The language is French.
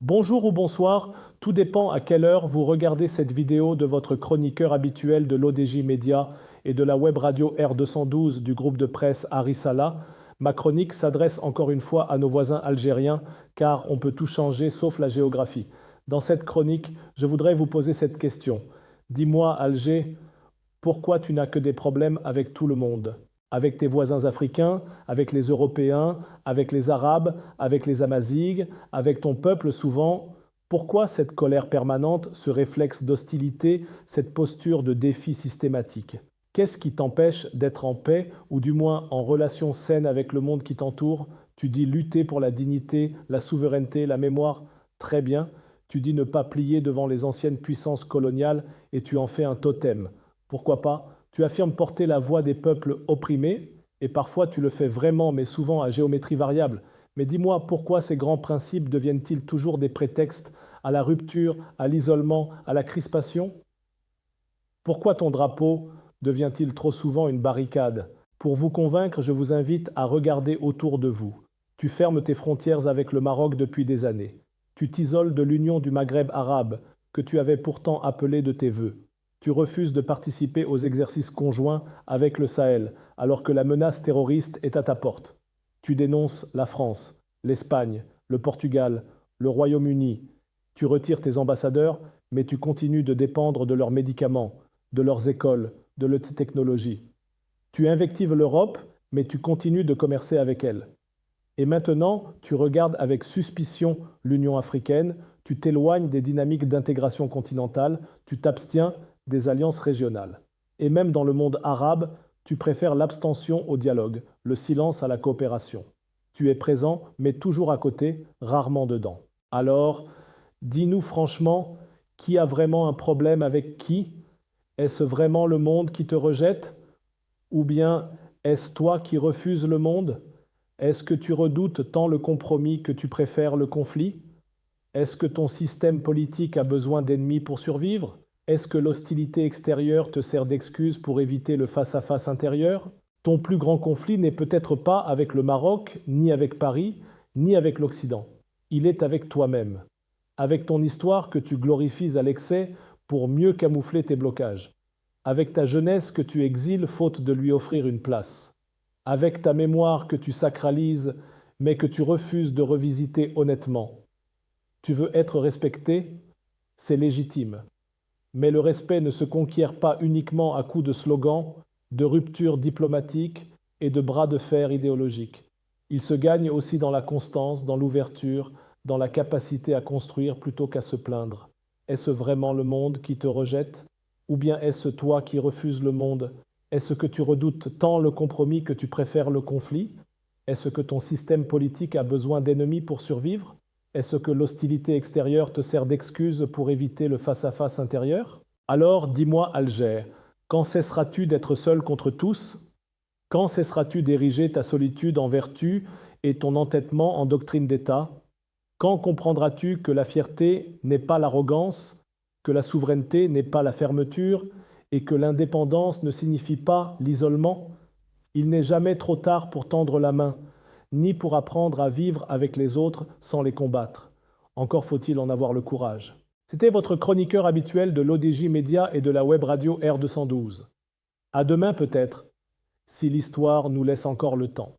Bonjour ou bonsoir, tout dépend à quelle heure vous regardez cette vidéo de votre chroniqueur habituel de l'ODJ Média et de la web radio R212 du groupe de presse Harissala. Ma chronique s'adresse encore une fois à nos voisins algériens car on peut tout changer sauf la géographie. Dans cette chronique, je voudrais vous poser cette question. Dis-moi, Alger, pourquoi tu n'as que des problèmes avec tout le monde? Avec tes voisins africains, avec les Européens, avec les Arabes, avec les Amazighs, avec ton peuple souvent? Pourquoi cette colère permanente, ce réflexe d'hostilité, cette posture de défi systématique? Qu'est-ce qui t'empêche d'être en paix ou du moins en relation saine avec le monde qui t'entoure? Tu dis lutter pour la dignité, la souveraineté, la mémoire. Très bien. Tu dis ne pas plier devant les anciennes puissances coloniales et tu en fais un totem. Pourquoi pas? Tu affirmes porter la voix des peuples opprimés, et parfois tu le fais vraiment, mais souvent à géométrie variable. Mais dis-moi, pourquoi ces grands principes deviennent-ils toujours des prétextes à la rupture, à l'isolement, à la crispation? Pourquoi ton drapeau devient-il trop souvent une barricade? Pour vous convaincre, je vous invite à regarder autour de vous. Tu fermes tes frontières avec le Maroc depuis des années. Tu t'isoles de l'Union du Maghreb arabe, que tu avais pourtant appelée de tes vœux. Tu refuses de participer aux exercices conjoints avec le Sahel, alors que la menace terroriste est à ta porte. Tu dénonces la France, l'Espagne, le Portugal, le Royaume-Uni. Tu retires tes ambassadeurs, mais tu continues de dépendre de leurs médicaments, de leurs écoles, de leurs technologies. Tu invectives l'Europe, mais tu continues de commercer avec elle. Et maintenant, tu regardes avec suspicion l'Union africaine, tu t'éloignes des dynamiques d'intégration continentale, tu t'abstiens des alliances régionales. Et même dans le monde arabe, tu préfères l'abstention au dialogue, le silence à la coopération. Tu es présent, mais toujours à côté, rarement dedans. Alors, dis-nous franchement, qui a vraiment un problème avec qui? Est-ce vraiment le monde qui te rejette? Ou bien est-ce toi qui refuses le monde? Est-ce que tu redoutes tant le compromis que tu préfères le conflit? Est-ce que ton système politique a besoin d'ennemis pour survivre? Est-ce que l'hostilité extérieure te sert d'excuse pour éviter le face-à-face intérieur? Ton plus grand conflit n'est peut-être pas avec le Maroc, ni avec Paris, ni avec l'Occident. Il est avec toi-même, avec ton histoire que tu glorifies à l'excès pour mieux camoufler tes blocages, avec ta jeunesse que tu exiles faute de lui offrir une place, avec ta mémoire que tu sacralises mais que tu refuses de revisiter honnêtement. Tu veux être respecté, c'est légitime. Mais le respect ne se conquiert pas uniquement à coups de slogans, de ruptures diplomatiques et de bras de fer idéologiques. Il se gagne aussi dans la constance, dans l'ouverture, dans la capacité à construire plutôt qu'à se plaindre. Est-ce vraiment le monde qui te rejette? Ou bien est-ce toi qui refuses le monde? Est-ce que tu redoutes tant le compromis que tu préfères le conflit? Est-ce que ton système politique a besoin d'ennemis pour survivre? Est-ce que l'hostilité extérieure te sert d'excuse pour éviter le face-à-face intérieur? Alors dis-moi, Alger, quand cesseras-tu d'être seul contre tous? Quand cesseras-tu d'ériger ta solitude en vertu et ton entêtement en doctrine d'État? Quand comprendras-tu que la fierté n'est pas l'arrogance, que la souveraineté n'est pas la fermeture et que l'indépendance ne signifie pas l'isolement? Il n'est jamais trop tard pour tendre la main, ni pour apprendre à vivre avec les autres sans les combattre. Encore faut-il en avoir le courage. C'était votre chroniqueur habituel de l'ODJ Média et de la web radio R212. À demain peut-être, si l'histoire nous laisse encore le temps.